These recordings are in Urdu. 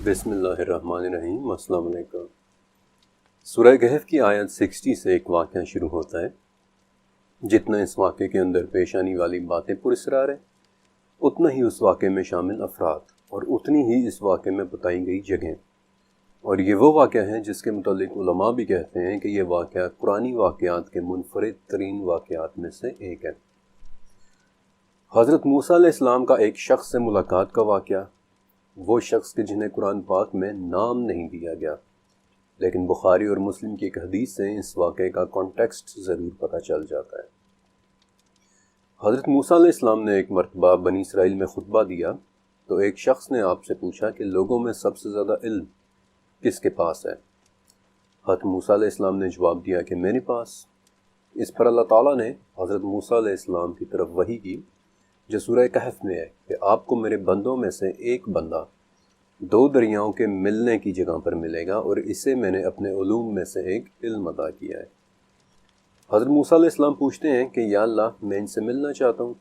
بسم اللہ الرحمن الرحیم۔ السلام علیکم۔ سورہ کہف کی آیت 60 سے ایک واقعہ شروع ہوتا ہے۔ جتنا اس واقعے کے اندر پیش آنے والی باتیں پراسرار ہیں، اتنا ہی اس واقعے میں شامل افراد اور اتنی ہی اس واقعے میں بتائی گئی جگہیں۔ اور یہ وہ واقعہ ہے جس کے متعلق علماء بھی کہتے ہیں کہ یہ واقعہ قرآنی واقعات کے منفرد ترین واقعات میں سے ایک ہے۔ حضرت موسیٰ علیہ السلام کا ایک شخص سے ملاقات کا واقعہ، وہ شخص کے جنہیں قرآن پاک میں نام نہیں دیا گیا، لیکن بخاری اور مسلم کی ایک حدیث سے اس واقعے کا کانٹیکسٹ ضرور پتہ چل جاتا ہے۔ حضرت موسیٰ علیہ السلام نے ایک مرتبہ بنی اسرائیل میں خطبہ دیا تو ایک شخص نے آپ سے پوچھا کہ لوگوں میں سب سے زیادہ علم کس کے پاس ہے؟ حضرت موسیٰ علیہ السلام نے جواب دیا کہ میرے پاس۔ اس پر اللہ تعالیٰ نے حضرت موسیٰ علیہ السلام کی طرف وحی کی جو سورہ کہف میں ہے کہ آپ کو میرے بندوں میں سے ایک بندہ 2 دریاؤں کے ملنے کی جگہ پر ملے گا اور اسے میں نے اپنے علوم میں سے ایک علم عطا کیا ہے۔ حضرت موسیٰ علیہ السلام پوچھتے ہیں کہ یا اللہ، میں ان سے ملنا چاہتا ہوں۔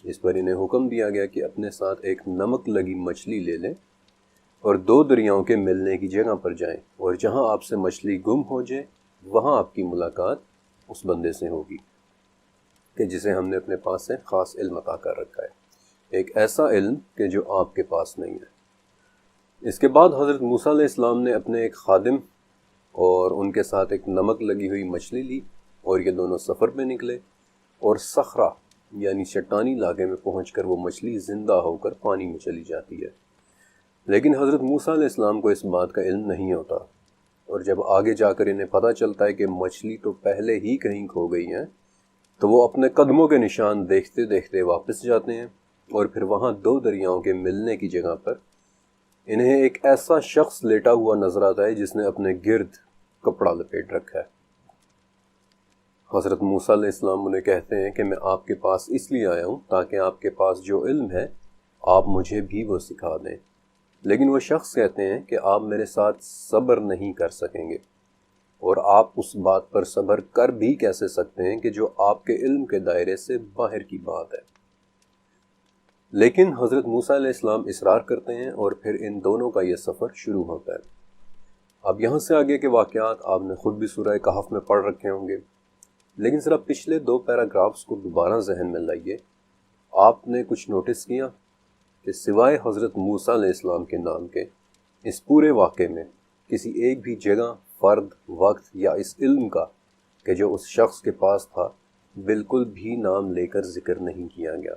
اس پر انہیں حکم دیا گیا کہ اپنے ساتھ ایک نمک لگی مچھلی لے لیں اور 2 دریاؤں کے ملنے کی جگہ پر جائیں، اور جہاں آپ سے مچھلی گم ہو جائے وہاں آپ کی ملاقات اس بندے سے ہوگی کہ جسے ہم نے اپنے پاس سے خاص علم عطا کر رکھا ہے، ایک ایسا علم کہ جو آپ کے پاس نہیں ہے۔ اس کے بعد حضرت موسیٰ علیہ السلام نے اپنے ایک خادم اور ان کے ساتھ ایک نمک لگی ہوئی مچھلی لی اور یہ دونوں سفر پہ نکلے، اور صخرہ یعنی چٹانی علاقے میں پہنچ کر وہ مچھلی زندہ ہو کر پانی میں چلی جاتی ہے۔ لیکن حضرت موسیٰ علیہ السلام کو اس بات کا علم نہیں ہوتا، اور جب آگے جا کر انہیں پتہ چلتا ہے کہ مچھلی تو پہلے ہی کہیں کھو گئی ہیں، تو وہ اپنے قدموں کے نشان دیکھتے دیکھتے واپس جاتے ہیں، اور پھر وہاں 2 دریاؤں کے ملنے کی جگہ پر انہیں ایک ایسا شخص لیٹا ہوا نظر آتا ہے جس نے اپنے گرد کپڑا لپیٹ رکھا ہے۔ حضرت موسیٰ علیہ السلام انہیں کہتے ہیں کہ میں آپ کے پاس اس لیے آیا ہوں تاکہ آپ کے پاس جو علم ہے آپ مجھے بھی وہ سکھا دیں۔ لیکن وہ شخص کہتے ہیں کہ آپ میرے ساتھ صبر نہیں کر سکیں گے، اور آپ اس بات پر صبر کر بھی کیسے سکتے ہیں کہ جو آپ کے علم کے دائرے سے باہر کی بات ہے۔ لیکن حضرت موسیٰ علیہ السلام اصرار کرتے ہیں اور پھر ان دونوں کا یہ سفر شروع ہوتا ہے۔ اب یہاں سے آگے کے واقعات آپ نے خود بھی سورہ کہف میں پڑھ رکھے ہوں گے، لیکن ذرا پچھلے 2 پیراگرافز کو دوبارہ ذہن میں لائیے۔ آپ نے کچھ نوٹس کیا کہ سوائے حضرت موسیٰ علیہ السلام کے نام کے اس پورے واقعے میں کسی ایک بھی جگہ، فرد، وقت یا اس علم کا کہ جو اس شخص کے پاس تھا بالکل بھی نام لے کر ذکر نہیں کیا گیا۔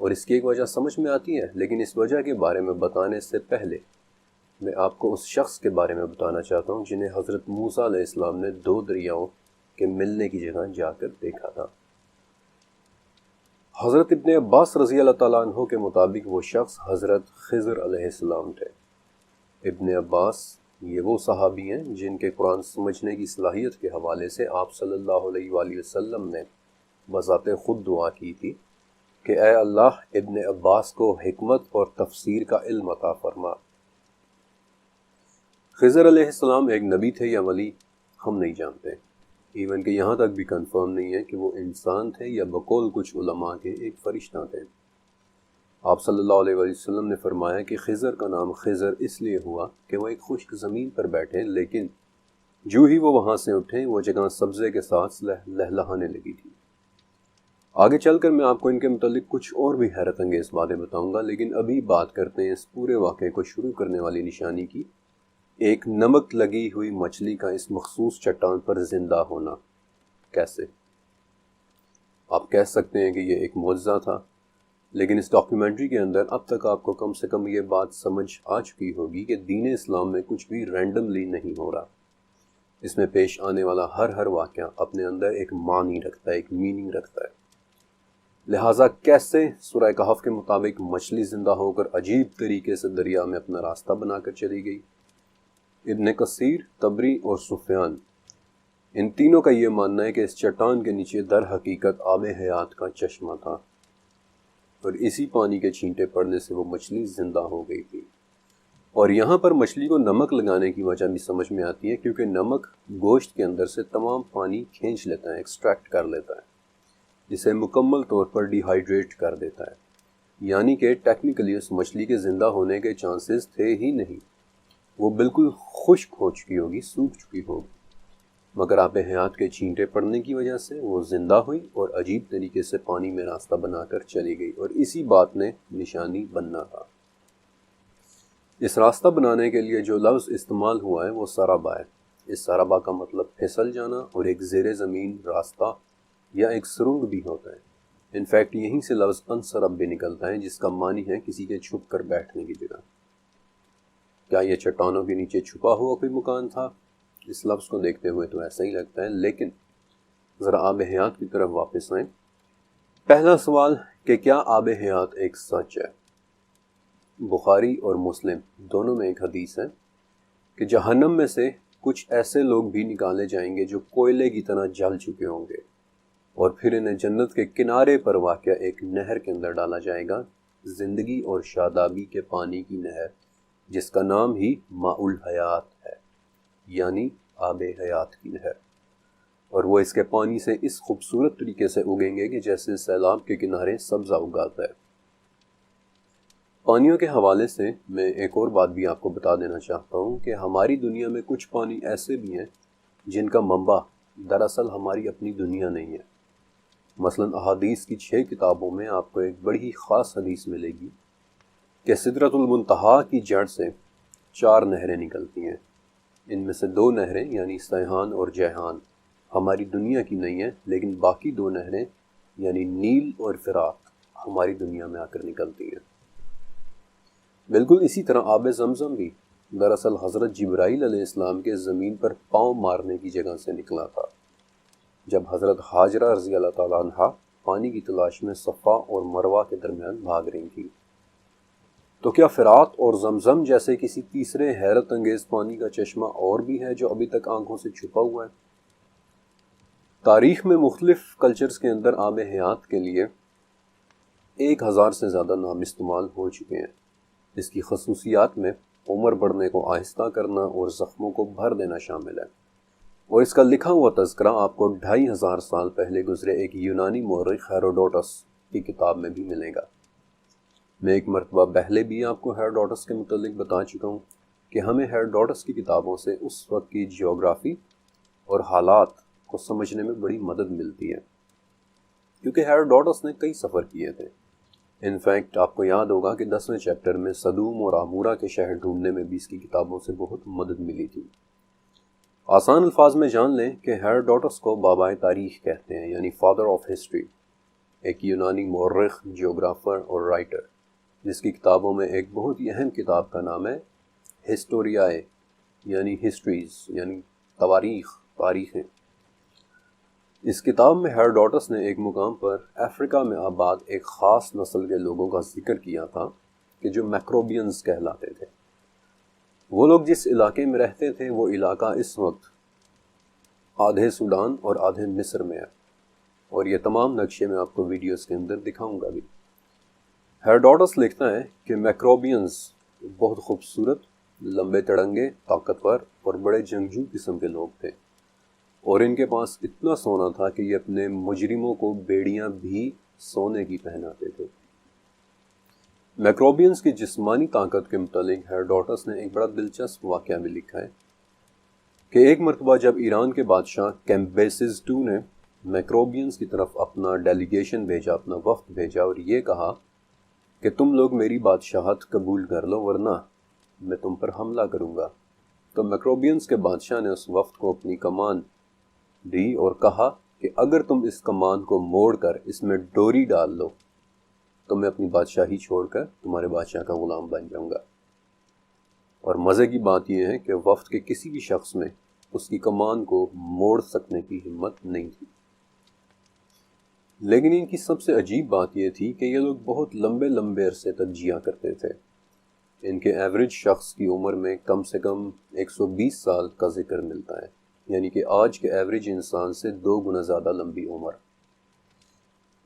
اور اس کی ایک وجہ سمجھ میں آتی ہے، لیکن اس وجہ کے بارے میں بتانے سے پہلے میں آپ کو اس شخص کے بارے میں بتانا چاہتا ہوں جنہیں حضرت موسیٰ علیہ السلام نے 2 دریاؤں کے ملنے کی جگہ جا کر دیکھا تھا۔ حضرت ابن عباس رضی اللہ تعالیٰ عنہ کے مطابق وہ شخص حضرت خضر علیہ السلام تھے۔ ابن عباس یہ وہ صحابی ہیں جن کے قرآن سمجھنے کی صلاحیت کے حوالے سے آپ صلی اللہ علیہ وآلہ وسلم نے بذات خود دعا کی تھی کہ اے اللہ، ابن عباس کو حکمت اور تفسیر کا علم عطا فرما۔ خضر علیہ السلام ایک نبی تھے یا ولی ہم نہیں جانتے، ایون کہ یہاں تک بھی کنفرم نہیں ہے کہ وہ انسان تھے یا بقول کچھ علماء کے ایک فرشتہ تھے۔ آپ صلی اللہ علیہ وآلہ وسلم نے فرمایا کہ خضر کا نام خضر اس لیے ہوا کہ وہ ایک خشک زمین پر بیٹھے، لیکن جو ہی وہ وہاں سے اٹھے وہ جگہ سبزے کے ساتھ لہلہانے لگی تھی۔ آگے چل کر میں آپ کو ان کے متعلق کچھ اور بھی حیرت انگیز باتیں بتاؤں گا، لیکن ابھی بات کرتے ہیں اس پورے واقعے کو شروع کرنے والی نشانی کی، ایک نمک لگی ہوئی مچھلی کا اس مخصوص چٹان پر زندہ ہونا۔ کیسے؟ آپ کہہ سکتے ہیں کہ یہ ایک معجزہ تھا، لیکن اس ڈاکیومنٹری کے اندر اب تک آپ کو کم سے کم یہ بات سمجھ آ چکی ہوگی کہ دین اسلام میں کچھ بھی رینڈملی نہیں ہو رہا۔ اس میں پیش آنے والا ہر واقعہ اپنے اندر ایک معنی رکھتا ہے، ایک میننگ رکھتا ہے۔ لہٰذا کیسے سورہ کہف کے مطابق مچھلی زندہ ہو کر عجیب طریقے سے دریا میں اپنا راستہ بنا کر چلی گئی؟ ابن کثیر، طبری اور سفیان، ان تینوں کا یہ ماننا ہے کہ اس چٹان کے نیچے در حقیقت آب حیات کا چشمہ تھا، اور اسی پانی کے چھینٹے پڑنے سے وہ مچھلی زندہ ہو گئی تھی۔ اور یہاں پر مچھلی کو نمک لگانے کی وجہ بھی سمجھ میں آتی ہے، کیونکہ نمک گوشت کے اندر سے تمام پانی کھینچ لیتا ہے، ایکسٹریکٹ کر لیتا ہے، جسے مکمل طور پر ڈی ہائیڈریٹ کر دیتا ہے۔ یعنی کہ ٹیکنیکلی اس مچھلی کے زندہ ہونے کے چانسز تھے ہی نہیں، وہ بالکل خشک ہو چکی ہوگی، سوکھ چکی ہوگی، مگر آب حیات کے چھینٹے پڑنے کی وجہ سے وہ زندہ ہوئی اور عجیب طریقے سے پانی میں راستہ بنا کر چلی گئی، اور اسی بات نے نشانی بننا تھا۔ اس راستہ بنانے کے لیے جو لفظ استعمال ہوا ہے وہ سرابا ہے۔ اس سرابا کا مطلب پھسل جانا اور ایک زیر زمین راستہ یا ایک سرنگ بھی ہوتا ہے۔ انفیکٹ یہیں سے لفظ انسرب بھی نکلتا ہے، جس کا معنی ہے کسی کے چھپ کر بیٹھنے کی جگہ۔ کیا یہ چٹانوں کے نیچے چھپا ہوا کوئی مکان تھا؟ اس لفظ کو دیکھتے ہوئے تو ایسا ہی لگتا ہے، لیکن ذرا آب حیات کی طرف واپس آئیں۔ پہلا سوال کہ کیا آب حیات ایک سچ ہے؟ بخاری اور مسلم دونوں میں ایک حدیث ہے کہ جہنم میں سے کچھ ایسے لوگ بھی نکالے جائیں گے جو کوئلے کی طرح جل چکے ہوں گے، اور پھر انہیں جنت کے کنارے پر واقع ایک نہر کے اندر ڈالا جائے گا، زندگی اور شادابی کے پانی کی نہر، جس کا نام ہی ماء الحیات ہے، یعنی آب حیات کی نہر، اور وہ اس کے پانی سے اس خوبصورت طریقے سے اگیں گے کہ جیسے سیلاب کے کنارے سبزہ اگاتا ہے۔ پانیوں کے حوالے سے میں ایک اور بات بھی آپ کو بتا دینا چاہتا ہوں کہ ہماری دنیا میں کچھ پانی ایسے بھی ہیں جن کا منبع دراصل ہماری اپنی دنیا نہیں ہے۔ مثلا احادیث کی 6 کتابوں میں آپ کو ایک بڑی ہی خاص حدیث ملے گی کہ سدرۃ المنتہا کی جڑ سے 4 نہریں نکلتی ہیں۔ ان میں سے 2 نہریں یعنی سیحان اور جیحان ہماری دنیا کی نہیں ہیں، لیکن باقی 2 نہریں یعنی نیل اور فرات ہماری دنیا میں آ کر نکلتی ہیں۔ بالکل اسی طرح آب زمزم بھی دراصل حضرت جبرائیل علیہ السلام کے زمین پر پاؤں مارنے کی جگہ سے نکلا تھا، جب حضرت ہاجرہ رضی اللہ تعالیٰ عنہا پانی کی تلاش میں صفا اور مروہ کے درمیان بھاگ رہی تھی۔ تو کیا فرات اور زمزم جیسے کسی تیسرے حیرت انگیز پانی کا چشمہ اور بھی ہے جو ابھی تک آنکھوں سے چھپا ہوا ہے؟ تاریخ میں مختلف کلچرز کے اندر آب حیات کے لیے 1000 سے زیادہ نام استعمال ہو چکے ہیں۔ اس کی خصوصیات میں عمر بڑھنے کو آہستہ کرنا اور زخموں کو بھر دینا شامل ہے، اور اس کا لکھا ہوا تذکرہ آپ کو 2500 سال پہلے گزرے ایک یونانی مورخ ہیروڈوٹس کی کتاب میں بھی ملے گا۔ میں ایک مرتبہ پہلے بھی آپ کو ہیروڈوٹس کے متعلق بتا چکا ہوں کہ ہمیں ہیروڈوٹس کی کتابوں سے اس وقت کی جیوگرافی اور حالات کو سمجھنے میں بڑی مدد ملتی ہے، کیونکہ ہیروڈوٹس نے کئی سفر کیے تھے۔ انفیکٹ آپ کو یاد ہوگا کہ 10ویں چیپٹر میں صدوم اور عمورہ کے شہر ڈھونڈنے میں بھی اس کی کتابوں سے بہت مدد ملی تھی۔ آسان الفاظ میں جان لیں کہ ہیروڈوٹس کو بابائے تاریخ کہتے ہیں، یعنی فادر آف ہسٹری، ایک یونانی مورخ، جیوگرافر اور رائٹر، جس کی کتابوں میں ایک بہت ہی اہم کتاب کا نام ہے ہسٹوریائے، یعنی ہسٹریز، یعنی تاریخیں۔ اس کتاب میں ہیروڈوٹس نے ایک مقام پر افریقہ میں آباد ایک خاص نسل کے لوگوں کا ذکر کیا تھا کہ جو میکروبینز کہلاتے تھے۔ وہ لوگ جس علاقے میں رہتے تھے وہ علاقہ اس وقت آدھے سوڈان اور آدھے مصر میں ہے، اور یہ تمام نقشے میں آپ کو ویڈیوز کے اندر دکھاؤں گا بھی۔ ہیروڈوٹس لکھتا ہے کہ میکروبینز بہت خوبصورت، لمبے تڑنگے، طاقتور اور بڑے جنگجو قسم کے لوگ تھے، اور ان کے پاس اتنا سونا تھا کہ یہ اپنے مجرموں کو بیڑیاں بھی سونے کی پہناتے تھے۔ میکروبینز کی جسمانی طاقت کے متعلق ہیروڈوٹس نے ایک بڑا دلچسپ واقعہ بھی لکھا ہے کہ ایک مرتبہ جب ایران کے بادشاہ کیمبیسز II نے میکروبینز کی طرف اپنا ڈیلیگیشن بھیجا، اپنا وفد بھیجا، اور یہ کہا کہ تم لوگ میری بادشاہت قبول کر لو ورنہ میں تم پر حملہ کروں گا، تو میکروبینز کے بادشاہ نے اس وفد کو اپنی کمان دی اور کہا کہ اگر تم اس کمان کو موڑ کر اس میں ڈوری ڈال لو تو میں اپنی بادشاہی چھوڑ کر تمہارے بادشاہ کا غلام بن جاؤں گا۔ اور مزے کی بات یہ ہے کہ وفد کے کسی بھی شخص میں اس کی کمان کو موڑ سکنے کی ہمت نہیں تھی۔ لیکن ان کی سب سے عجیب بات یہ تھی کہ یہ لوگ بہت لمبے لمبے عرصے تک جیا کرتے تھے۔ ان کے ایوریج شخص کی عمر میں کم سے کم 120 سال کا ذکر ملتا ہے، یعنی کہ آج کے ایوریج انسان سے 2 گنا زیادہ لمبی عمر۔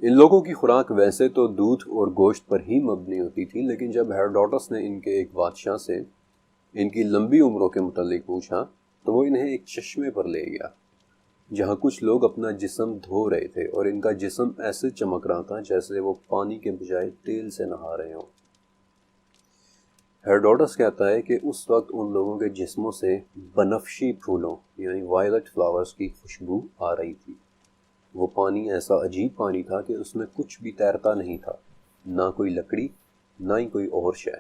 ان لوگوں کی خوراک ویسے تو دودھ اور گوشت پر ہی مبنی ہوتی تھی، لیکن جب ہیروڈوٹس نے ان کے ایک بادشاہ سے ان کی لمبی عمروں کے متعلق پوچھا تو وہ انہیں ایک چشمے پر لے گیا جہاں کچھ لوگ اپنا جسم دھو رہے تھے، اور ان کا جسم ایسے چمک رہا تھا جیسے وہ پانی کے بجائے تیل سے نہا رہے ہوں۔ ہیروڈوٹس کہتا ہے کہ اس وقت ان لوگوں کے جسموں سے بنفشی پھولوں یعنی وائلٹ فلاورز کی خوشبو آ رہی تھی۔ وہ پانی ایسا عجیب پانی تھا کہ اس میں کچھ بھی تیرتا نہیں تھا، نہ کوئی لکڑی نہ ہی کوئی اور شے،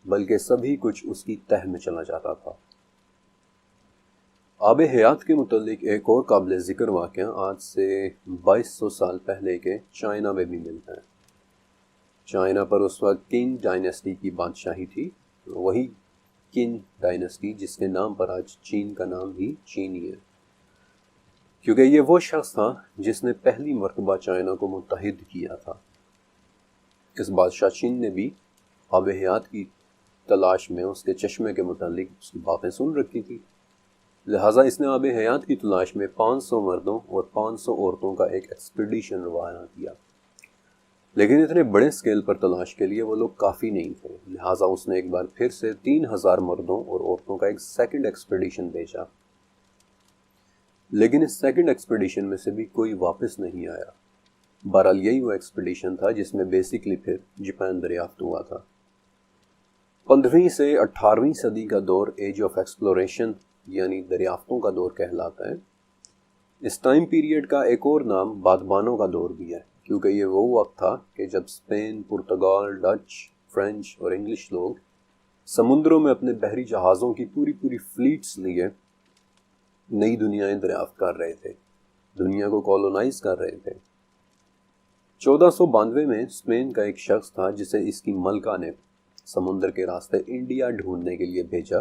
بلکہ سبھی کچھ اس کی تہ میں چلا جاتا تھا۔ آب حیات کے متعلق ایک اور قابل ذکر واقعہ آج سے 2200 سال پہلے کے چائنا میں بھی ملتا ہے۔ چائنا پر اس وقت قنگ ڈائنیسٹی کی بادشاہی تھی، وہی قنگ ڈائنیسٹی جس کے نام پر آج چین کا نام بھی چینی ہے، کیونکہ یہ وہ شخص تھا جس نے پہلی مرتبہ چائنا کو متحد کیا تھا۔ اس بادشاہ چین نے بھی آب حیات کی تلاش میں اس کے چشمے کے متعلق اس کی باتیں سن رکھی تھی، لہٰذا اس نے آب حیات کی تلاش میں 500 مردوں اور 500 عورتوں کا ایک ایکسپیڈیشن روانہ کیا، لیکن اتنے بڑے سکیل پر تلاش کے لیے وہ لوگ کافی نہیں تھے، لہٰذا اس نے ایک بار پھر سے 3000 مردوں اور عورتوں کا ایک سیکنڈ ایکسپیڈیشن بھیجا، لیکن اس سیکنڈ ایکسپیڈیشن میں سے بھی کوئی واپس نہیں آیا۔ بہرحال یہی وہ ایکسپیڈیشن تھا جس میں بیسیکلی پھر جاپان دریافت ہوا تھا۔ 15ویں سے 18ویں صدی کا دور ایج آف ایکسپلوریشن یعنی دریافتوں کا دور کہلاتا ہے۔ اس ٹائم پیریڈ کا ایک اور نام بادبانوں کا دور بھی ہے، کیونکہ یہ وہ وقت تھا کہ جب اسپین، پرتگال، ڈچ، فرینچ اور انگلش لوگ سمندروں میں اپنے بحری جہازوں کی پوری فلیٹس لیے نئی دنیایں دریافت کر رہے تھے، دنیا کو کولونائز کر رہے تھے۔ 1492 میں اسپین کا ایک شخص تھا جسے اس کی ملکہ نے سمندر کے راستے انڈیا ڈھونڈنے کے لیے بھیجا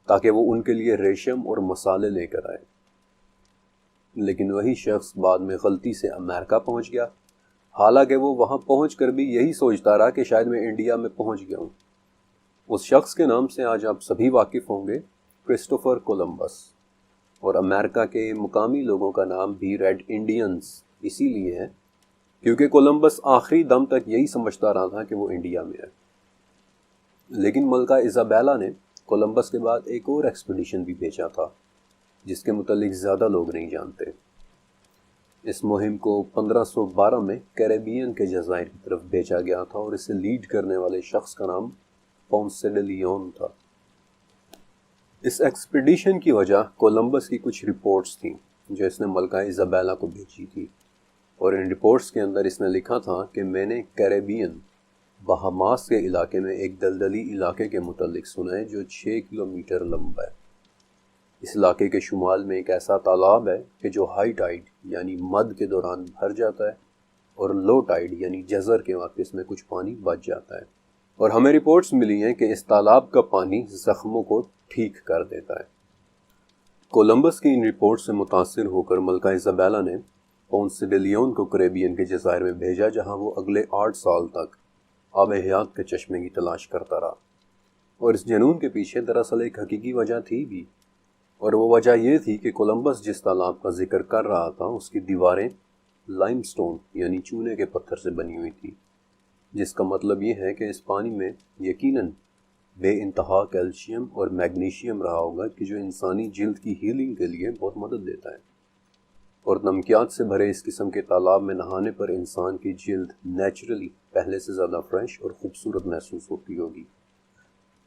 تاکہ وہ ان کے لیے ریشم اور مسالے لے کر آئے، لیکن وہی شخص بعد میں غلطی سے امریکہ پہنچ گیا، حالانکہ وہ وہاں پہنچ کر بھی یہی سوچتا رہا کہ شاید میں انڈیا میں پہنچ گیا ہوں۔ اس شخص کے نام سے آج آپ سبھی واقف ہوں گے، کرسٹوفر کولمبس، اور امریکہ کے مقامی لوگوں کا نام بھی ریڈ انڈینز اسی لیے ہے کیونکہ کولمبس آخری دم تک یہی سمجھتا رہا تھا کہ وہ انڈیا میں ہے۔ لیکن ملکہ ایزابیلا نے کولمبس کے بعد ایک اور ایکسپیڈیشن بھی بھیجا تھا جس کے متعلق زیادہ لوگ نہیں جانتے۔ اس مہم کو 1512 میں کیریبین کے جزائر کی طرف بھیجا گیا تھا اور اسے لیڈ کرنے والے شخص کا نام پونسے ڈے لیون تھا۔ اس ایکسپیڈیشن کی وجہ کولمبس کی کچھ رپورٹس تھیں جو اس نے ملکہ ایزابیلا کو بھیجی تھی، اور ان رپورٹس کے اندر اس نے لکھا تھا کہ میں نے کیریبین بہاماس کے علاقے میں ایک دلدلی علاقے کے متعلق سنا ہے جو 6 کلومیٹر لمبا ہے۔ اس علاقے کے شمال میں ایک ایسا تالاب ہے کہ جو ہائی ٹائیڈ یعنی مد کے دوران بھر جاتا ہے اور لو ٹائیڈ یعنی جزر کے وقت اس میں کچھ پانی بچ جاتا ہے، اور ہمیں رپورٹس ملی ہیں کہ اس تالاب کا پانی زخموں کو ٹھیک کر دیتا ہے۔ کولمبس کی ان رپورٹ سے متاثر ہو کر ملکہ ایزابیلا نے پونسے ڈے لیون کو کریبین کے جزائر میں بھیجا، جہاں وہ اگلے 8 سال تک آب حیات کے چشمے کی تلاش کرتا رہا، اور اس جنون کے پیچھے دراصل ایک حقیقی وجہ تھی بھی، اور وہ وجہ یہ تھی کہ کولمبس جس تالاب کا ذکر کر رہا تھا اس کی دیواریں لائم سٹون یعنی چونے کے پتھر سے بنی ہوئی تھی، جس کا مطلب یہ ہے کہ اس پانی میں یقیناً بے انتہا کیلشیم اور میگنیشیم رہا ہوگا کہ جو انسانی جلد کی ہیلنگ کے لیے بہت مدد دیتا ہے، اور نمکیات سے بھرے اس قسم کے تالاب میں نہانے پر انسان کی جلد نیچرلی پہلے سے زیادہ فریش اور خوبصورت محسوس ہوتی ہوگی۔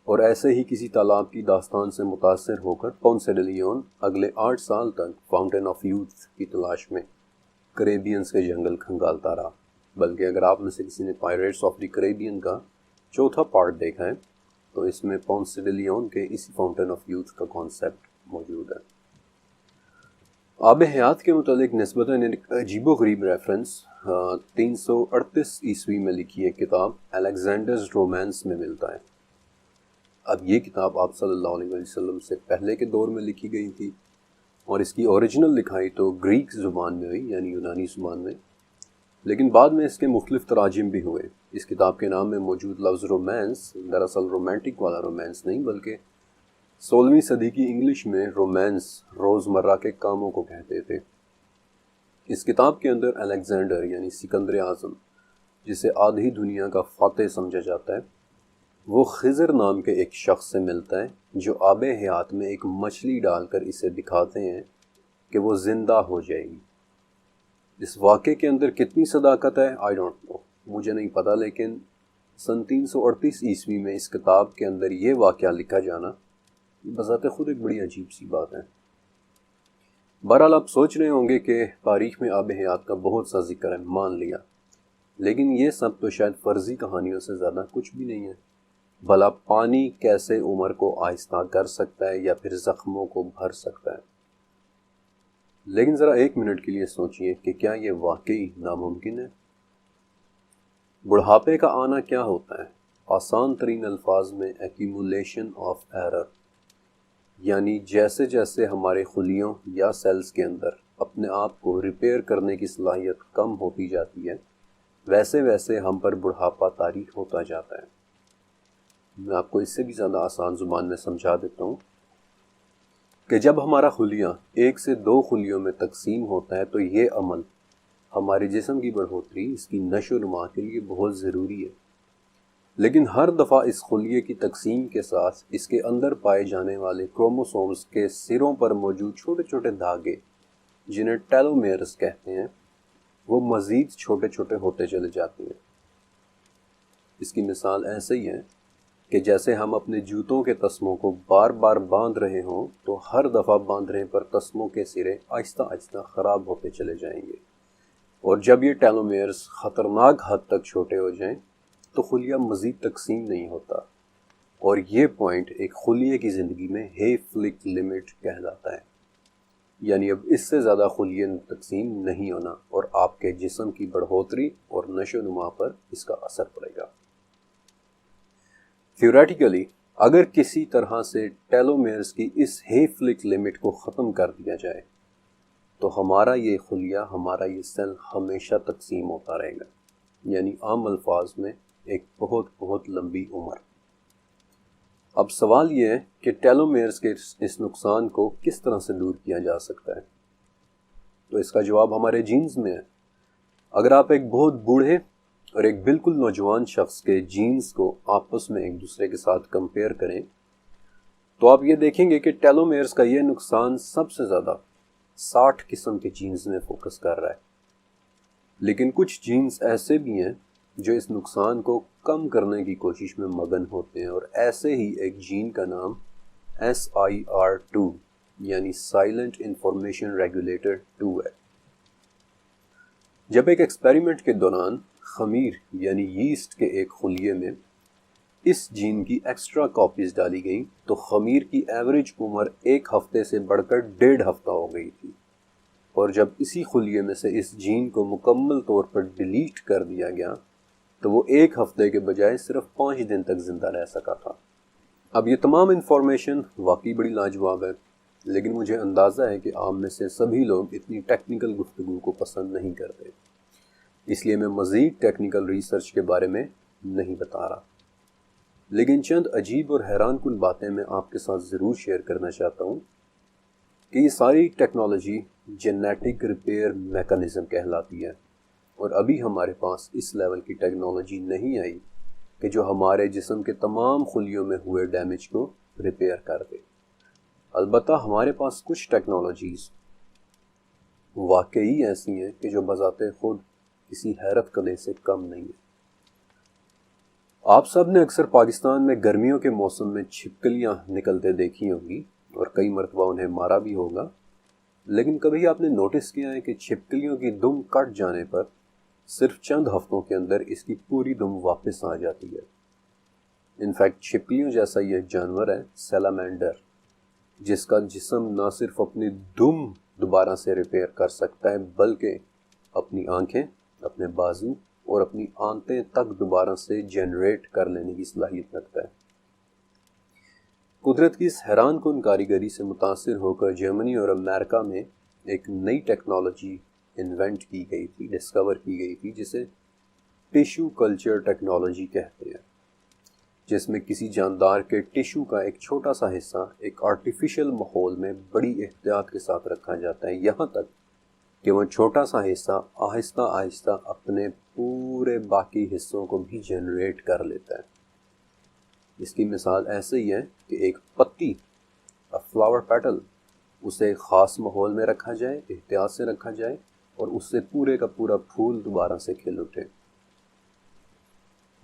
اور ایسے ہی کسی تالاب کی داستان سے متاثر ہو کر پونسے ڈے لیون اگلے 8 سال تک فاؤنٹین آف یوتھ کی تلاش میں کریبینز کے جنگل کھنگالتا رہا، بلکہ اگر آپ میں سے کسی نے پائریٹس آف دی کریبین کا 4تھا پارٹ دیکھا ہے تو اس میں پونسے ڈے لیون کے اسی فاؤنٹین آف یوتھ کا کانسیپٹ موجود ہے۔ آب حیات کے متعلق نسبتاً ایک عجیب و غریب ریفرنس 338 عیسوی میں لکھی ایک کتاب الیگزینڈرز رومانس میں ملتا ہے۔ اب یہ کتاب آپ صلی اللہ علیہ وسلم سے پہلے کے دور میں لکھی گئی تھی، اور اس کی اوریجنل لکھائی تو گریک زبان میں ہوئی یعنی یونانی زبان میں، لیکن بعد میں اس کے مختلف تراجم بھی ہوئے۔ اس کتاب کے نام میں موجود لفظ رومانس دراصل رومانٹک والا رومانس نہیں، بلکہ 16ویں صدی کی انگلش میں رومانس روزمرہ کے کاموں کو کہتے تھے۔ اس کتاب کے اندر الیگزینڈر یعنی سکندر اعظم، جسے آدھی دنیا کا فاتح سمجھا جاتا ہے، وہ خضر نام کے ایک شخص سے ملتا ہے جو آب حیات میں ایک مچھلی ڈال کر اسے دکھاتے ہیں کہ وہ زندہ ہو جائے گی۔ اس واقعے کے اندر کتنی صداقت ہے آئی ڈونٹ نو، مجھے نہیں پتا، لیکن سن 338 عیسوی میں اس کتاب کے اندر یہ واقعہ لکھا جانا بذات خود ایک بڑی عجیب سی بات ہے۔ بہرحال آپ سوچ رہے ہوں گے کہ تاریخ میں آب حیات کا بہت سا ذکر ہے، مان لیا، لیکن یہ سب تو شاید فرضی کہانیوں سے زیادہ کچھ بھی نہیں ہے۔ بھلا پانی کیسے عمر کو آہستہ کر سکتا ہے یا پھر زخموں کو بھر سکتا ہے؟ لیکن ذرا ایک منٹ کے لیے سوچئے کہ کیا یہ واقعی ناممکن ہے؟ بڑھاپے کا آنا کیا ہوتا ہے؟ آسان ترین الفاظ میں ایکیمولیشن آف ایرر، یعنی جیسے جیسے ہمارے خلیوں یا سیلز کے اندر اپنے آپ کو ریپیئر کرنے کی صلاحیت کم ہوتی جاتی ہے، ویسے ویسے ہم پر بڑھاپا طاری ہوتا جاتا ہے۔ میں آپ کو اس سے بھی زیادہ آسان زبان میں سمجھا دیتا ہوں کہ جب ہمارا خلیہ 1 سے 2 خلیوں میں تقسیم ہوتا ہے تو یہ عمل ہمارے جسم کی بڑھوتری، اس کی نشو و نما کے لیے بہت ضروری ہے۔ لیکن ہر دفعہ اس خلیے کی تقسیم کے ساتھ اس کے اندر پائے جانے والے کروموسومز کے سروں پر موجود چھوٹے چھوٹے دھاگے، جنہیں ٹیلومیرز کہتے ہیں، وہ مزید چھوٹے چھوٹے ہوتے چلے جاتے ہیں۔ اس کی مثال ایسے ہی ہے کہ جیسے ہم اپنے جوتوں کے تسموں کو بار بار باندھ رہے ہوں تو ہر دفعہ باندھنے پر تسموں کے سرے آہستہ آہستہ خراب ہوتے چلے جائیں گے، اور جب یہ ٹیلومیرز خطرناک حد تک چھوٹے ہو جائیں تو خلیہ مزید تقسیم نہیں ہوتا، اور یہ پوائنٹ ایک خلیے کی زندگی میں ہیفلک لمٹ کہلاتا ہے، یعنی اب اس سے زیادہ خلیے تقسیم نہیں ہونا اور آپ کے جسم کی بڑھوتری اور نشو و نما پر اس کا اثر پڑے گا۔ تھیوریٹیکلی اگر کسی طرح سے ٹیلومیرز کی اس ہیفلک لمٹ کو ختم کر دیا جائے تو ہمارا یہ خلیہ، ہمارا یہ سیل ہمیشہ تقسیم ہوتا رہے گا، یعنی عام الفاظ میں ایک بہت بہت لمبی عمر۔ اب سوال یہ ہے کہ ٹیلومیرز کے اس نقصان کو کس طرح سے دور کیا جا سکتا ہے؟ تو اس کا جواب ہمارے جینز میں ہے۔ اگر آپ ایک بہت بوڑھے اور ایک بالکل نوجوان شخص کے جینز کو آپس میں ایک دوسرے کے ساتھ کمپیئر کریں تو آپ یہ دیکھیں گے کہ ٹیلومیرز کا یہ نقصان سب سے زیادہ 60 قسم کے جینز میں فوکس کر رہا ہے، لیکن کچھ جینز ایسے بھی ہیں جو اس نقصان کو کم کرنے کی کوشش میں مگن ہوتے ہیں، اور ایسے ہی ایک جین کا نام SIR2 یعنی سائلنٹ انفارمیشن ریگولیٹر 2 ہے۔ جب ایک ایکسپیریمنٹ کے دوران خمیر یعنی ییسٹ کے ایک خلیے میں اس جین کی ایکسٹرا کاپیز ڈالی گئیں تو خمیر کی ایوریج عمر 1 ہفتے سے بڑھ کر 1.5 ہفتہ ہو گئی تھی، اور جب اسی خلیے میں سے اس جین کو مکمل طور پر ڈیلیٹ کر دیا گیا تو وہ 1 ہفتے کے بجائے صرف 5 دن تک زندہ رہ سکا تھا۔ اب یہ تمام انفارمیشن واقعی بڑی لاجواب ہے، لیکن مجھے اندازہ ہے کہ عام میں سے سبھی لوگ اتنی ٹیکنیکل گفتگو کو پسند نہیں کرتے، اس لیے میں مزید ٹیکنیکل ریسرچ کے بارے میں نہیں بتا رہا، لیکن چند عجیب اور حیران کن باتیں میں آپ کے ساتھ ضرور شیئر کرنا چاہتا ہوں کہ یہ ساری ٹیکنالوجی جینیٹک ریپیئر میکانزم کہلاتی ہے، اور ابھی ہمارے پاس اس لیول کی ٹیکنالوجی نہیں آئی کہ جو ہمارے جسم کے تمام خلیوں میں ہوئے ڈیمیج کو ریپیئر کر دے۔ البتہ ہمارے پاس کچھ ٹیکنالوجیز واقعی ایسی ہیں کہ جو بذات خود کسی حیرت کدے سے کم نہیں ہے۔ آپ سب نے اکثر پاکستان میں گرمیوں کے موسم میں چھپکلیاں نکلتے دیکھی ہوں گی اور کئی مرتبہ انہیں مارا بھی ہوگا، لیکن کبھی آپ نے نوٹس کیا ہے کہ چھپکلیوں کی دم کٹ جانے پر صرف چند ہفتوں کے اندر اس کی پوری دم واپس آ جاتی ہے۔ انفیکٹ چھپکلیوں جیسا یہ جانور ہے سیلامینڈر، جس کا جسم نہ صرف اپنی دم دوبارہ سے ریپیئر کر سکتا ہے بلکہ اپنی آنکھیں، اپنے بازو اور اپنی آنتیں تک دوبارہ سے جنریٹ کر لینے کی صلاحیت رکھتا ہے۔ قدرت کی اس حیران کن کاریگری سے متاثر ہو کر جرمنی اور امریکہ میں ایک نئی ٹیکنالوجی انوینٹ کی گئی تھی، ڈسکور کی گئی تھی، جسے ٹیشو کلچر ٹیکنالوجی کہتے ہیں، جس میں کسی جاندار کے ٹیشو کا ایک چھوٹا سا حصہ ایک آرٹیفیشل ماحول میں بڑی احتیاط کے ساتھ رکھا جاتا ہے، یہاں تک کہ وہ چھوٹا سا حصہ آہستہ آہستہ اپنے پورے باقی حصوں کو بھی جنریٹ کر لیتا ہے۔ اس کی مثال ایسے ہی ہے کہ ایک پتی، فلاور پیٹل، اسے ایک خاص ماحول میں رکھا جائے، احتیاط سے رکھا جائے، اور اس سے پورے کا پورا پھول دوبارہ سے کھل اٹھے۔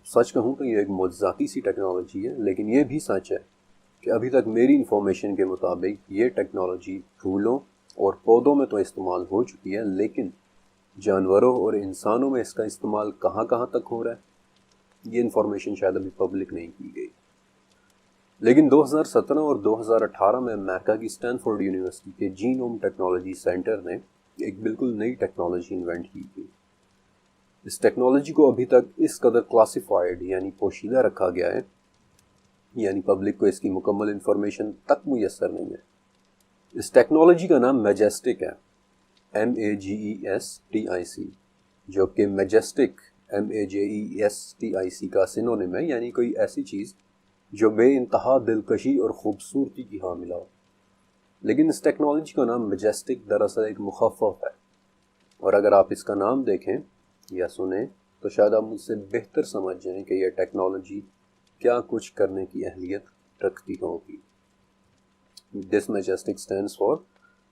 سچ کہوں تو یہ ایک معجزاتی سی ٹیکنالوجی ہے، لیکن یہ بھی سچ ہے کہ ابھی تک میری انفارمیشن کے مطابق یہ ٹیکنالوجی پھولوں اور پودوں میں تو استعمال ہو چکی ہے، لیکن جانوروں اور انسانوں میں اس کا استعمال کہاں کہاں تک ہو رہا ہے یہ انفارمیشن شاید ابھی پبلک نہیں کی گئی۔ لیکن 2017 اور 2018 میں امریکہ کی اسٹینفورڈ یونیورسٹی کے جینوم ٹیکنالوجی سینٹر نے ایک بالکل نئی ٹیکنالوجی انوینٹ کی تھی۔ اس ٹیکنالوجی کو ابھی تک اس قدر کلاسیفائڈ یعنی پوشیدہ رکھا گیا ہے، یعنی پبلک کو اس کی مکمل انفارمیشن تک میسر نہیں ہے۔ اس ٹیکنالوجی کا نام میجسٹک ہے، MAGESTIC، جو کہ میجسٹک MAJESTIC کا سینونیم ہے، یعنی کوئی ایسی چیز جو بے انتہا دلکشی اور خوبصورتی کی حامل ہو۔ لیکن اس ٹیکنالوجی کا نام میجسٹک دراصل ایک مخفف ہے، اور اگر آپ اس کا نام دیکھیں یا سنیں تو شاید آپ مجھ سے بہتر سمجھ جائیں کہ یہ ٹیکنالوجی کیا کچھ کرنے کی اہلیت رکھتی ہوگی۔ This majestic stands for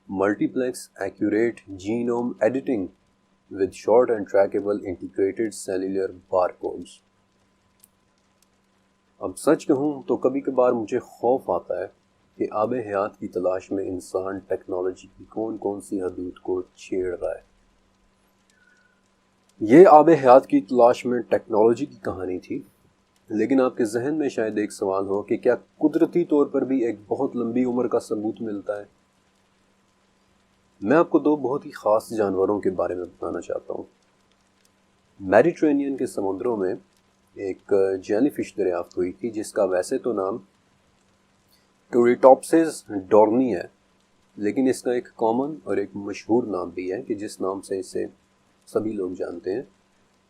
Multiplex Accurate Genome Editing with Short and Trackable Integrated Cellular Barcodes۔ اب سچ کہوں تو کبھی کبھار مجھے خوف آتا ہے کہ آب حیات کی تلاش میں انسان ٹیکنالوجی کی کون کون سی حدود کو چھیڑ رہا ہے۔ یہ آب حیات کی تلاش میں ٹیکنالوجی کی کہانی تھی، لیکن آپ کے ذہن میں شاید ایک سوال ہو کہ کیا قدرتی طور پر بھی ایک بہت لمبی عمر کا ثبوت ملتا ہے؟ میں آپ کو دو بہت ہی خاص جانوروں کے بارے میں بتانا چاہتا ہوں۔ میڈیٹرینین کے سمندروں میں ایک جیلی فش دریافت ہوئی تھی جس کا ویسے تو نام ٹوریٹاپسز ڈورنی ہے، لیکن اس کا ایک کامن اور ایک مشہور نام بھی ہے کہ جس نام سے اسے سبھی لوگ جانتے ہیں،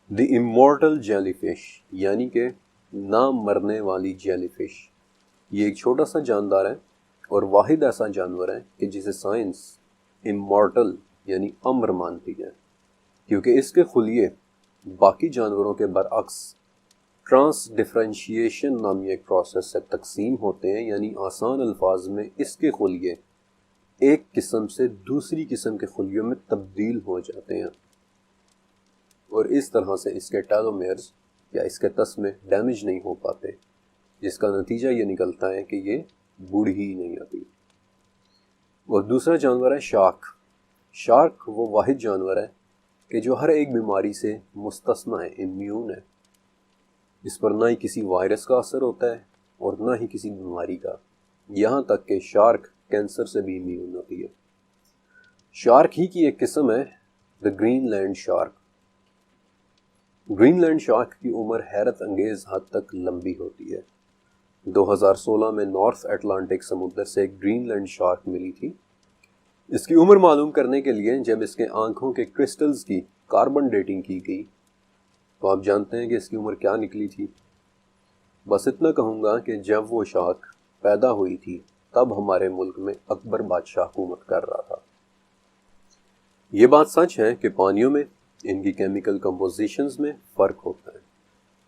دی امورٹل جیلی فش، یعنی کہ نہ مرنے والی جیلی فش۔ یہ ایک چھوٹا سا جاندار ہے اور واحد ایسا جانور ہے کہ جسے سائنس امورٹل یعنی امر مانتی ہے، کیونکہ اس کے خلیے باقی جانوروں کے برعکس ٹرانس ڈفرینشیشن نامی ایک پروسیس سے تقسیم ہوتے ہیں، یعنی آسان الفاظ میں اس کے خلیے ایک قسم سے دوسری قسم کے خلیوں میں تبدیل ہو جاتے ہیں، اور اس طرح سے اس کے ٹیلومیرز یا اس کے تسمے ڈیمیج نہیں ہو پاتے، جس کا نتیجہ یہ نکلتا ہے کہ یہ بوڑھی ہی نہیں آتی۔ اور دوسرا جانور ہے شارک۔ شارک وہ واحد جانور ہے کہ جو ہر ایک بیماری سے مستثنیٰ ہے، امیون ہے۔ اس پر نہ ہی کسی وائرس کا اثر ہوتا ہے اور نہ ہی کسی بیماری کا، یہاں تک کہ شارک کینسر سے بھی امیون ہوتی ہے۔ شارک ہی کی ایک قسم ہے دا گرین لینڈ شارک۔ گرین لینڈ شارک کی عمر حیرت انگیز حد تک لمبی ہوتی ہے۔ 2016 میں نارتھ اٹلانٹک سمندر سے ایک گرین لینڈ شارک ملی تھی۔ اس کی عمر معلوم کرنے کے لیے جب اس کے آنکھوں کے کرسٹلز کی کاربن ڈیٹنگ کی گئی تو آپ جانتے ہیں کہ اس کی عمر کیا نکلی تھی؟ بس اتنا کہوں گا کہ جب وہ شارک پیدا ہوئی تھی تب ہمارے ملک میں اکبر بادشاہ حکومت کر رہا تھا۔ یہ بات سچ ہے کہ پانیوں میں ان کی کیمیکل کمپوزیشنز میں فرق ہوتا ہے۔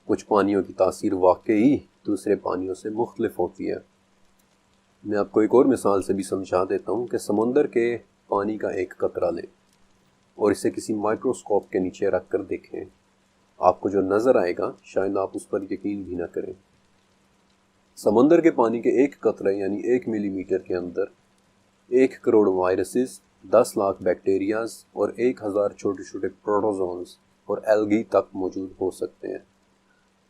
کچھ پانیوں کی تاثیر واقعی دوسرے پانیوں سے مختلف ہوتی ہے۔ میں آپ کو ایک اور مثال سے بھی سمجھا دیتا ہوں کہ سمندر کے پانی کا ایک قطرہ لیں اور اسے کسی مائکروسکوپ کے نیچے رکھ کر دیکھیں، آپ کو جو نظر آئے گا شاید آپ اس پر یقین بھی نہ کریں۔ سمندر کے پانی کے ایک قطرے یعنی 1 ملی میٹر کے اندر 1 کروڑ وائرسز، 10 لاکھ بیکٹیریاز اور 1000 چھوٹے چھوٹے پروٹوزونز اور ایلگی تک موجود ہو سکتے ہیں۔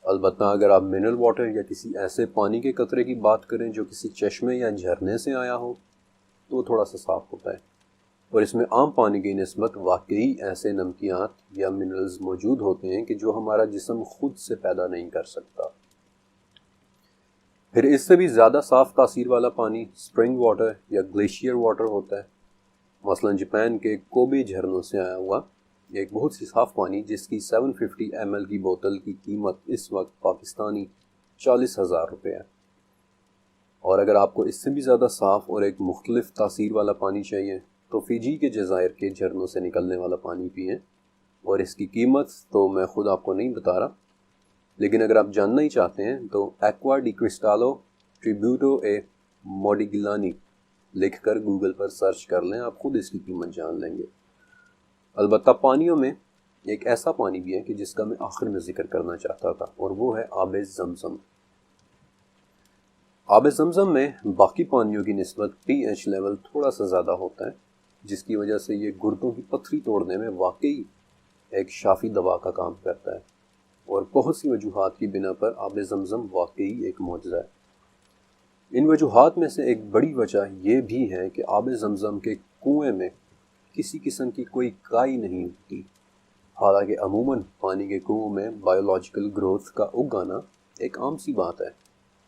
البتہ اگر آپ منرل واٹر یا کسی ایسے پانی کے قطرے کی بات کریں جو کسی چشمے یا جھرنے سے آیا ہو تو وہ تھوڑا سا صاف ہوتا ہے، اور اس میں عام پانی کی نسبت واقعی ایسے نمکیات یا منرلز موجود ہوتے ہیں کہ جو ہمارا جسم خود سے پیدا نہیں کر سکتا۔ پھر اس سے بھی زیادہ صاف تاثیر والا پانی سپرنگ واٹر یا گلیشیئر واٹر ہوتا ہے، مثلا جاپان کے کوبے جھرنوں سے آیا ہوا ایک بہت ہی صاف پانی جس کی 750 ml کی بوتل کی قیمت اس وقت پاکستانی 40,000 روپے ہے۔ اور اگر آپ کو اس سے بھی زیادہ صاف اور ایک مختلف تاثیر والا پانی چاہیے تو فیجی کے جزائر کے جھرنوں سے نکلنے والا پانی پئیں، اور اس کی قیمت تو میں خود آپ کو نہیں بتا رہا، لیکن اگر آپ جاننا ہی چاہتے ہیں تو ایکوا ڈی کرسٹالو ٹریبیوٹو اے موڈیگلانی لکھ کر گوگل پر سرچ کر لیں، آپ خود اس کی قیمت جان لیں گے۔ البتہ پانیوں میں ایک ایسا پانی بھی ہے کہ جس کا میں آخر میں ذکر کرنا چاہتا تھا، اور وہ ہے آب زمزم۔ آب زمزم میں باقی پانیوں کی نسبت پی ایچ لیول تھوڑا سا زیادہ ہوتا ہے، جس کی وجہ سے یہ گردوں کی پتھری توڑنے میں واقعی ایک شافی دوا کا کام کرتا ہے، اور بہت سی وجوہات کی بنا پر آب زمزم واقعی ایک معجزہ ہے۔ ان وجوہات میں سے ایک بڑی وجہ یہ بھی ہے کہ آب زمزم کے کنویں میں کسی قسم کی کوئی کائی نہیں ہوتی، حالانکہ عموماً پانی کے کنووں میں بایولوجیکل گروتھ کا اگانا ایک عام سی بات ہے،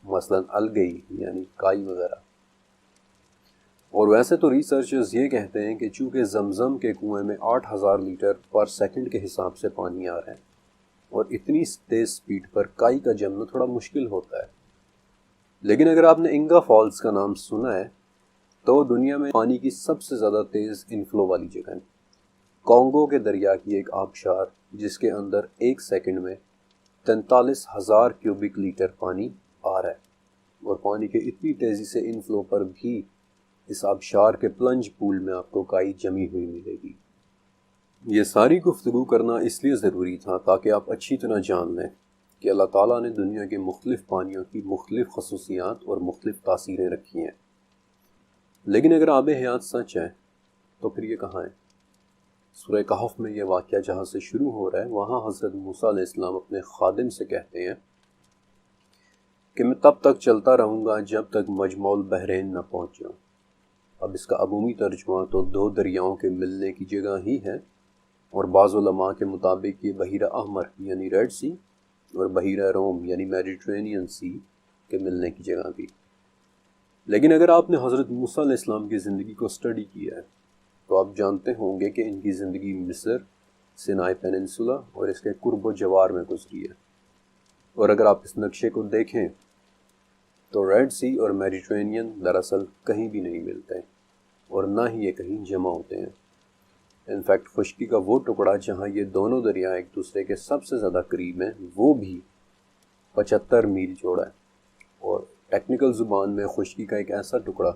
مثلاً الگئی یعنی کائی وغیرہ۔ اور ویسے تو ریسرچرز یہ کہتے ہیں کہ چونکہ زمزم کے کنویں میں 8000 لیٹر پر سیکنڈ کے حساب سے پانی آ رہا ہے، اور اتنی تیز سپیڈ پر کائی کا جمنا تھوڑا مشکل ہوتا ہے۔ لیکن اگر آپ نے انگا فالز کا نام سنا ہے تو دنیا میں پانی کی سب سے زیادہ تیز انفلو والی جگہ ہے۔ کانگو کے دریا کی ایک آبشار جس کے اندر ایک سیکنڈ میں 43,000 کیوبک لیٹر پانی آ رہا ہے، اور پانی کے اتنی تیزی سے انفلو پر بھی اس آبشار کے پلنج پول میں آپ کو کائی جمی ہوئی ملے گی۔ یہ ساری گفتگو کرنا اس لیے ضروری تھا تاکہ آپ اچھی طرح جان لیں کہ اللہ تعالیٰ نے دنیا کے مختلف پانیوں کی مختلف خصوصیات اور مختلف تاثیریں رکھی ہیں۔ لیکن اگر آب حیات سچ ہے تو پھر یہ کہاں ہے؟ سورہ کہف میں یہ واقعہ جہاں سے شروع ہو رہا ہے، وہاں حضرت موسیٰ علیہ السلام اپنے خادم سے کہتے ہیں کہ میں تب تک چلتا رہوں گا جب تک مجمع البحرین نہ پہنچ جاؤں۔ اب اس کا عمومی ترجمہ تو دو دریاؤں کے ملنے کی جگہ ہی ہے، اور بعض علماء کے مطابق یہ بحیرہ احمر یعنی ریڈ سی اور بحیرہ روم یعنی میڈیٹرینین سی کے ملنے کی جگہ بھی۔ لیکن اگر آپ نے حضرت موسیٰ علیہ السلام کی زندگی کو سٹڈی کیا ہے تو آپ جانتے ہوں گے کہ ان کی زندگی مصر، سینائی پیننسولا اور اس کے قرب و جوار میں گزری ہے، اور اگر آپ اس نقشے کو دیکھیں تو ریڈ سی اور میڈیٹرینین دراصل کہیں بھی نہیں ملتے، اور نہ ہی یہ کہیں جمع ہوتے ہیں۔ انفیکٹ خشکی کا وہ ٹکڑا جہاں یہ دونوں دریا ایک دوسرے کے سب سے زیادہ قریب ہیں وہ بھی 75 میل چوڑا ہے، اور ٹیکنیکل زبان میں خشکی کا ایک ایسا ٹکڑا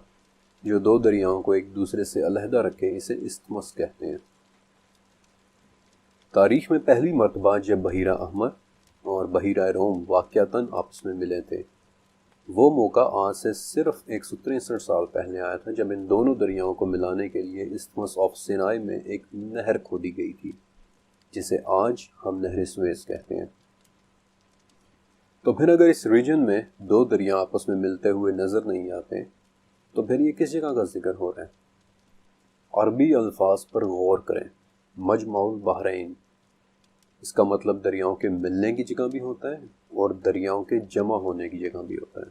جو دو دریاؤں کو ایک دوسرے سے علیحدہ رکھے اسے استمس کہتے ہیں۔ تاریخ میں پہلی مرتبہ جب بحیرہ احمر اور بحیرہ روم واقعتاً آپس میں ملے تھے، وہ موقع آج سے صرف 163 سال پہلے آیا تھا، جب ان دونوں دریاؤں کو ملانے کے لیے استمس آف سینائی میں ایک نہر کھودی گئی تھی جسے آج ہم نہر سویز کہتے ہیں۔ تو پھر اگر اس ریجن میں دو دریا آپس میں ملتے ہوئے نظر نہیں آتے تو پھر یہ کس جگہ کا ذکر ہو رہا ہے؟ عربی الفاظ پر غور کریں۔ مجمع البحرین، اس کا مطلب دریاؤں کے ملنے کی جگہ بھی ہوتا ہے اور دریاؤں کے جمع ہونے کی جگہ بھی ہوتا ہے۔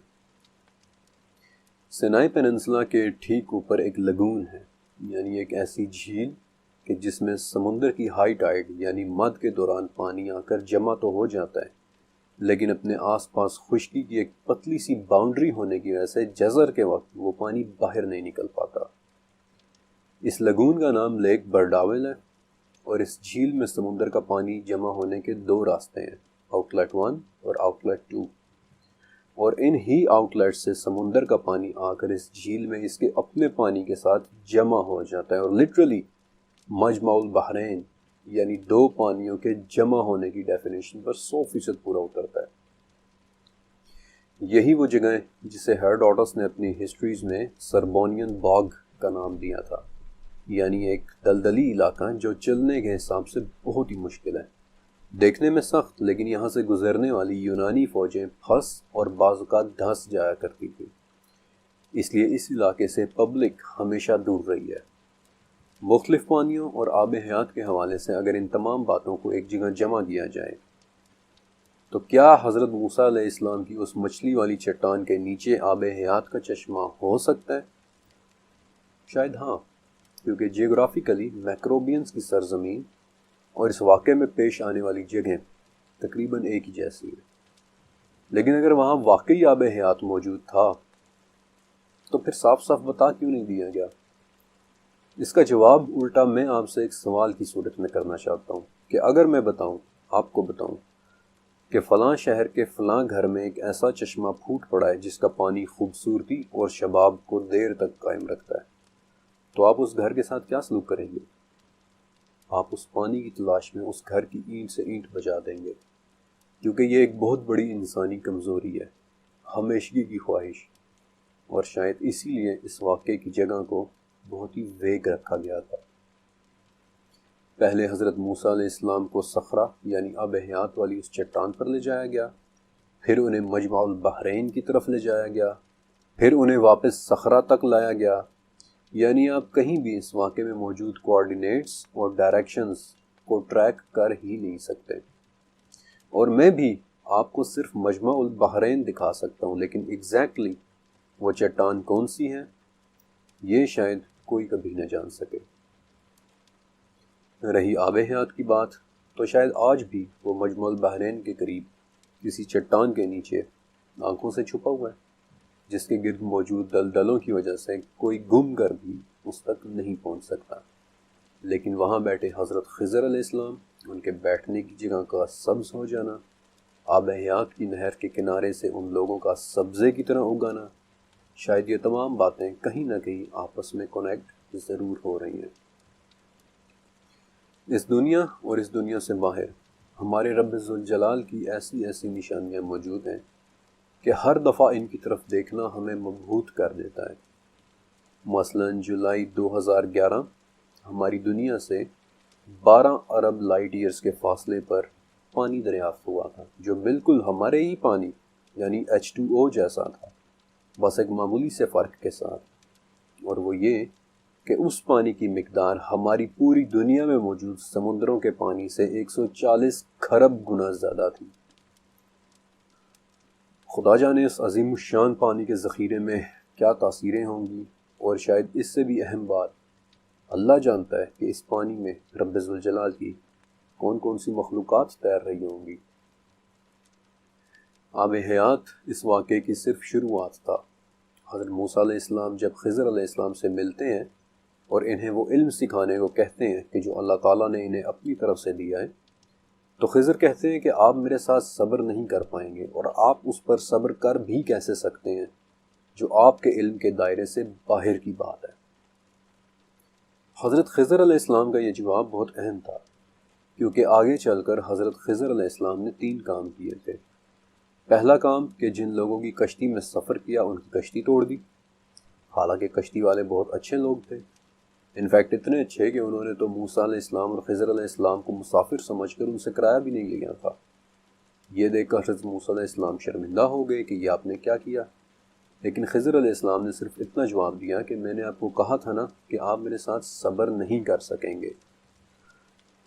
سینائی پیننسلا کے ٹھیک اوپر ایک لگون ہے، یعنی ایک ایسی جھیل کہ جس میں سمندر کی ہائی ٹائیڈ یعنی مد کے دوران پانی آ کر جمع تو ہو جاتا ہے، لیکن اپنے آس پاس خشکی کی ایک پتلی سی باؤنڈری ہونے کی وجہ سے جزر کے وقت وہ پانی باہر نہیں نکل پاتا۔ اس لگون کا نام لیک برڈاول ہے، اور اس جھیل میں سمندر کا پانی جمع ہونے کے دو راستے ہیں، آؤٹ لیٹ 1 اور آؤٹ لیٹ 2، اور ان ہی آؤٹ لیٹ سے سمندر کا پانی آ کر اس جھیل میں اس کے اپنے پانی کے ساتھ جمع ہو جاتا ہے، اور لٹرلی مجمع البحرین یعنی دو پانیوں کے جمع ہونے کی ڈیفینیشن پر 100% پورا اترتا ہے۔ یہی وہ جگہ ہے جسے ہیروڈوٹس نے اپنی ہسٹریز میں سربونین باغ کا نام دیا تھا، یعنی ایک دلدلی علاقہ جو چلنے کے حساب سے بہت ہی مشکل ہے، دیکھنے میں سخت، لیکن یہاں سے گزرنے والی یونانی فوجیں پھنس اور بعض اوقات دھنس جایا کرتی تھی، اس لیے اس علاقے سے پبلک ہمیشہ دور رہی ہے۔ مختلف پانیوں اور آب حیات کے حوالے سے اگر ان تمام باتوں کو ایک جگہ جمع کیا جائے تو کیا حضرت موسیٰ علیہ السلام کی اس مچھلی والی چٹان کے نیچے آب حیات کا چشمہ ہو سکتا ہے؟ شاید ہاں، کیونکہ جیوگرافیکلی میکروبینز کی سرزمین اور اس واقعے میں پیش آنے والی جگہیں تقریباً ایک ہی جیسی ہیں۔ لیکن اگر وہاں واقعی آب حیات موجود تھا تو پھر صاف صاف بتا کیوں نہیں دیا گیا؟ اس کا جواب الٹا میں آپ سے ایک سوال کی صورت میں کرنا چاہتا ہوں کہ اگر میں آپ کو بتاؤں کہ فلاں شہر کے فلاں گھر میں ایک ایسا چشمہ پھوٹ پڑا ہے جس کا پانی خوبصورتی اور شباب کو دیر تک قائم رکھتا ہے، تو آپ اس گھر کے ساتھ کیا سلوک کریں گے؟ آپ اس پانی کی تلاش میں اس گھر کی اینٹ سے اینٹ بجا دیں گے، کیونکہ یہ ایک بہت بڑی انسانی کمزوری ہے، ہمیشگی کی خواہش، اور شاید اسی لیے اس واقعے کی جگہ کو بہت ہی ویگ رکھا گیا تھا۔ پہلے حضرت موسیٰ علیہ السلام کو صخرہ یعنی آب حیات والی اس چٹان پر لے جایا گیا، پھر انہیں مجمع البحرین کی طرف لے جایا گیا، پھر انہیں واپس صخرہ تک لایا گیا۔ یعنی آپ کہیں بھی اس واقعے میں موجود کوآرڈینیٹس اور ڈائریکشنز کو ٹریک کر ہی نہیں سکتے، اور میں بھی آپ کو صرف مجمع البحرین دکھا سکتا ہوں، لیکن ایگزیکٹلی وہ چٹان کون سی ہے یہ شاید کوئی کبھی نہ جان سکے۔ رہی آب حیات کی بات، تو شاید آج بھی وہ مجمع البحرین کے قریب کسی چٹان کے نیچے آنکھوں سے چھپا ہوا ہے، جس کے گرد موجود دلدلوں کی وجہ سے کوئی گم کر بھی اس تک نہیں پہنچ سکتا۔ لیکن وہاں بیٹھے حضرت خضر علیہ السلام، ان کے بیٹھنے کی جگہ کا سبز ہو جانا، آب حیات کی نہر کے کنارے سے ان لوگوں کا سبزے کی طرح اگانا، شاید یہ تمام باتیں کہیں نہ کہیں آپس میں کنیکٹ ضرور ہو رہی ہیں۔ اس دنیا اور اس دنیا سے باہر ہمارے رب ذوالجلال کی ایسی ایسی نشانیاں موجود ہیں کہ ہر دفعہ ان کی طرف دیکھنا ہمیں مبہوت کر دیتا ہے۔ مثلا جولائی 2011 ہماری دنیا سے 12 ارب لائٹ ایئرز کے فاصلے پر پانی دریافت ہوا تھا، جو بالکل ہمارے ہی پانی یعنی H2O جیسا تھا، بس ایک معمولی سے فرق کے ساتھ، اور وہ یہ کہ اس پانی کی مقدار ہماری پوری دنیا میں موجود سمندروں کے پانی سے 140 کھرب گنا زیادہ تھی۔ خدا جانے اس عظیم الشان پانی کے ذخیرے میں کیا تاثیریں ہوں گی، اور شاید اس سے بھی اہم بات، اللہ جانتا ہے کہ اس پانی میں رب ذوالجلال کی کون کون سی مخلوقات تیر رہی ہوں گی۔ آب حیات اس واقعے کی صرف شروعات تھا۔ حضرت موسیٰ علیہ السلام جب خضر علیہ السلام سے ملتے ہیں اور انہیں وہ علم سکھانے کو کہتے ہیں کہ جو اللہ تعالیٰ نے انہیں اپنی طرف سے دیا ہے، تو خضر کہتے ہیں کہ آپ میرے ساتھ صبر نہیں کر پائیں گے، اور آپ اس پر صبر کر بھی کیسے سکتے ہیں جو آپ کے علم کے دائرے سے باہر کی بات ہے۔ حضرت خضر علیہ السلام کا یہ جواب بہت اہم تھا، کیونکہ آگے چل کر حضرت خضر علیہ السلام نے 3 کام کیے تھے۔ پہلا کام کہ جن لوگوں کی کشتی میں سفر کیا ان کی کشتی توڑ دی، حالانکہ کشتی والے بہت اچھے لوگ تھے، انفیکٹ اتنے اچھے کہ انہوں نے تو موسیٰ علیہ السلام اور خضر علیہ السلام کو مسافر سمجھ کر ان سے کرایہ بھی نہیں لیا تھا۔ یہ دیکھ کر حضرت موسیٰ علیہ السلام شرمندہ ہو گئے کہ یہ آپ نے کیا کیا، لیکن خضر علیہ السلام نے صرف اتنا جواب دیا کہ میں نے آپ کو کہا تھا نا کہ آپ میرے ساتھ صبر نہیں کر سکیں گے۔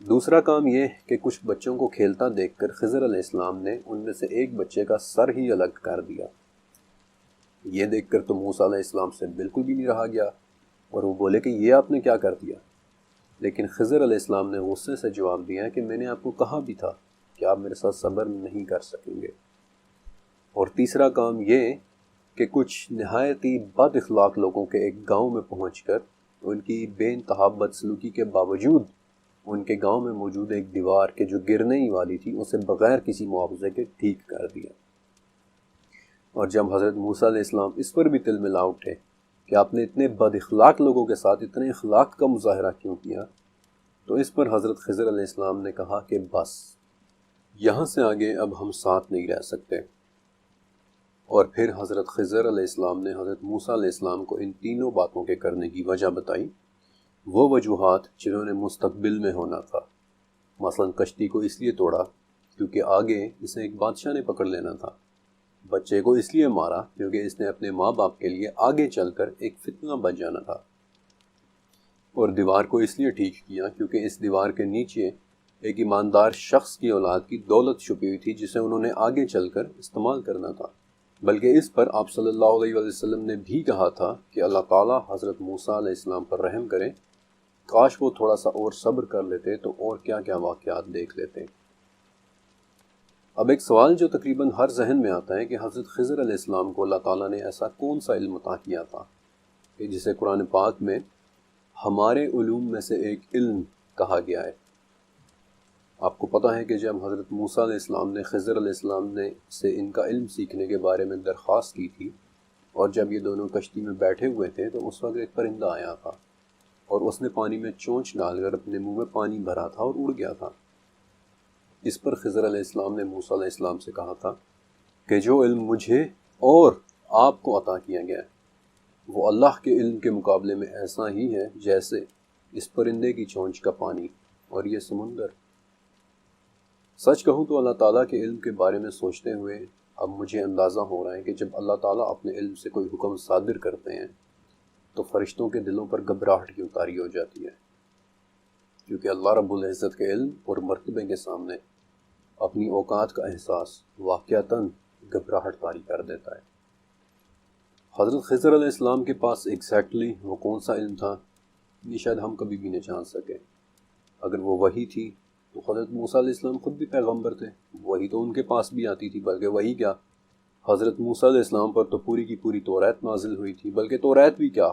دوسرا کام یہ کہ کچھ بچوں کو کھیلتا دیکھ کر خضر علیہ السلام نے ان میں سے ایک بچے کا سر ہی الگ کر دیا۔ یہ دیکھ کر تو موسیٰ علیہ السلام سے بالکل بھی نہیں رہا گیا، اور وہ بولے کہ یہ آپ نے کیا کر دیا، لیکن خضر علیہ السلام نے غصے سے جواب دیا کہ میں نے آپ کو کہا بھی تھا کہ آپ میرے ساتھ صبر نہیں کر سکیں گے۔ اور تیسرا کام یہ کہ کچھ نہایت ہی بد اخلاق لوگوں کے ایک گاؤں میں پہنچ کر ان کی بے انتہا بدسلوکی کے باوجود ان کے گاؤں میں موجود ایک دیوار کے جو گرنے ہی والی تھی اسے بغیر کسی معاوضے کے ٹھیک کر دیا۔ اور جب حضرت موسیٰ علیہ السلام اس پر بھی تل ملا اٹھے کہ آپ نے اتنے بد اخلاق لوگوں کے ساتھ اتنے اخلاق کا مظاہرہ کیوں کیا، تو اس پر حضرت خضر علیہ السلام نے کہا کہ بس یہاں سے آگے اب ہم ساتھ نہیں رہ سکتے۔ اور پھر حضرت خضر علیہ السلام نے حضرت موسیٰ علیہ السلام کو ان تینوں باتوں کے کرنے کی وجہ بتائی، وہ وجوہات جنہوں نے مستقبل میں ہونا تھا۔ مثلا کشتی کو اس لیے توڑا کیونکہ آگے اسے ایک بادشاہ نے پکڑ لینا تھا، بچے کو اس لیے مارا کیونکہ اس نے اپنے ماں باپ کے لیے آگے چل کر ایک فتنہ بچ جانا تھا، اور دیوار کو اس لیے ٹھیک کیا کیونکہ اس دیوار کے نیچے ایک ایماندار شخص کی اولاد کی دولت چھپی ہوئی تھی جسے انہوں نے آگے چل کر استعمال کرنا تھا۔ بلکہ اس پر آپ صلی اللہ علیہ وسلم نے بھی کہا تھا کہ اللہ تعالیٰ حضرت موسیٰ علیہ السلام پر رحم کرے، کاش وہ تھوڑا سا اور صبر کر لیتے تو اور کیا کیا واقعات دیکھ لیتے۔ اب ایک سوال جو تقریباً ہر ذہن میں آتا ہے کہ حضرت خضر علیہ السلام کو اللہ تعالیٰ نے ایسا کون سا علم عطا کیا تھا کہ جسے قرآن پاک میں ہمارے علوم میں سے ایک علم کہا گیا ہے۔ آپ کو پتہ ہے کہ جب حضرت موسیٰ علیہ السلام نے خضر علیہ السلام نے سے ان کا علم سیکھنے کے بارے میں درخواست کی تھی، اور جب یہ دونوں کشتی میں بیٹھے ہوئے تھے تو اس وقت ایک پرندہ آیا تھا، اور اس نے پانی میں چونچ ڈال کر اپنے منہ میں پانی بھرا تھا اور اڑ گیا تھا۔ اس پر خضر علیہ السلام نے موسیٰ علیہ السلام سے کہا تھا کہ جو علم مجھے اور آپ کو عطا کیا گیا ہے وہ اللہ کے علم کے مقابلے میں ایسا ہی ہے جیسے اس پرندے کی چونچ کا پانی اور یہ سمندر۔ سچ کہوں تو اللہ تعالیٰ کے علم کے بارے میں سوچتے ہوئے اب مجھے اندازہ ہو رہا ہے کہ جب اللہ تعالیٰ اپنے علم سے کوئی حکم صادر کرتے ہیں تو فرشتوں کے دلوں پر گھبراہٹ کیوں طاری ہو جاتی ہے، کیونکہ اللہ رب العزت کے علم اور مرتبے کے سامنے اپنی اوقات کا احساس واقعتاً گھبراہٹ طاری کر دیتا ہے۔ حضرت خضر علیہ السلام کے پاس ایگزیکٹلی وہ کون سا علم تھا یہ شاید ہم کبھی بھی نہیں جان سکے۔ اگر وہ وحی تھی تو حضرت موسیٰ علیہ السلام خود بھی پیغمبر تھے، وحی تو ان کے پاس بھی آتی تھی، بلکہ وحی کیا، حضرت موسیٰ علیہ السلام پر تو پوری کی پوری توریت نازل ہوئی تھی، بلکہ توریت بھی کیا،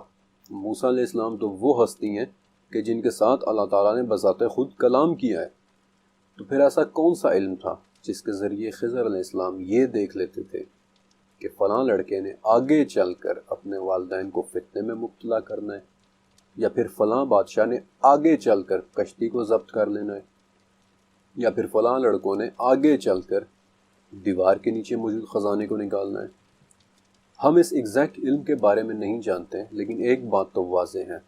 موسیٰ علیہ السلام تو وہ ہستی ہیں کہ جن کے ساتھ اللہ تعالیٰ نے بذات خود کلام کیا ہے۔ تو پھر ایسا کون سا علم تھا جس کے ذریعے خضر علیہ السلام یہ دیکھ لیتے تھے کہ فلاں لڑکے نے آگے چل کر اپنے والدین کو فتنے میں مبتلا کرنا ہے، یا پھر فلاں بادشاہ نے آگے چل کر کشتی کو ضبط کر لینا ہے، یا پھر فلاں لڑکوں نے آگے چل کر دیوار کے نیچے موجود خزانے کو نکالنا ہے۔ ہم اس ایگزیکٹ علم کے بارے میں نہیں جانتے، لیکن ایک بات تو واضح ہے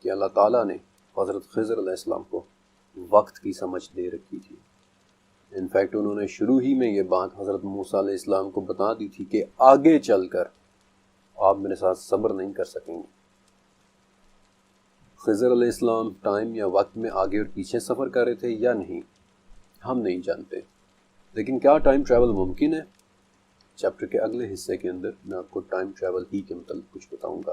کہ اللہ تعالیٰ نے حضرت خضر علیہ السلام کو وقت کی سمجھ دے رکھی تھی۔ انفیکٹ انہوں نے شروع ہی میں یہ بات حضرت موسیٰ علیہ السلام کو بتا دی تھی کہ آگے چل کر آپ میرے ساتھ صبر نہیں کر سکیں گے۔ خضر علیہ السلام ٹائم یا وقت میں آگے اور پیچھے سفر کر رہے تھے یا نہیں، ہم نہیں جانتے، لیکن کیا ٹائم ٹریول ممکن ہے؟ چیپٹر کے اگلے حصے کے اندر میں آپ کو ٹائم ٹریول ہی کے متعلق کچھ بتاؤں گا۔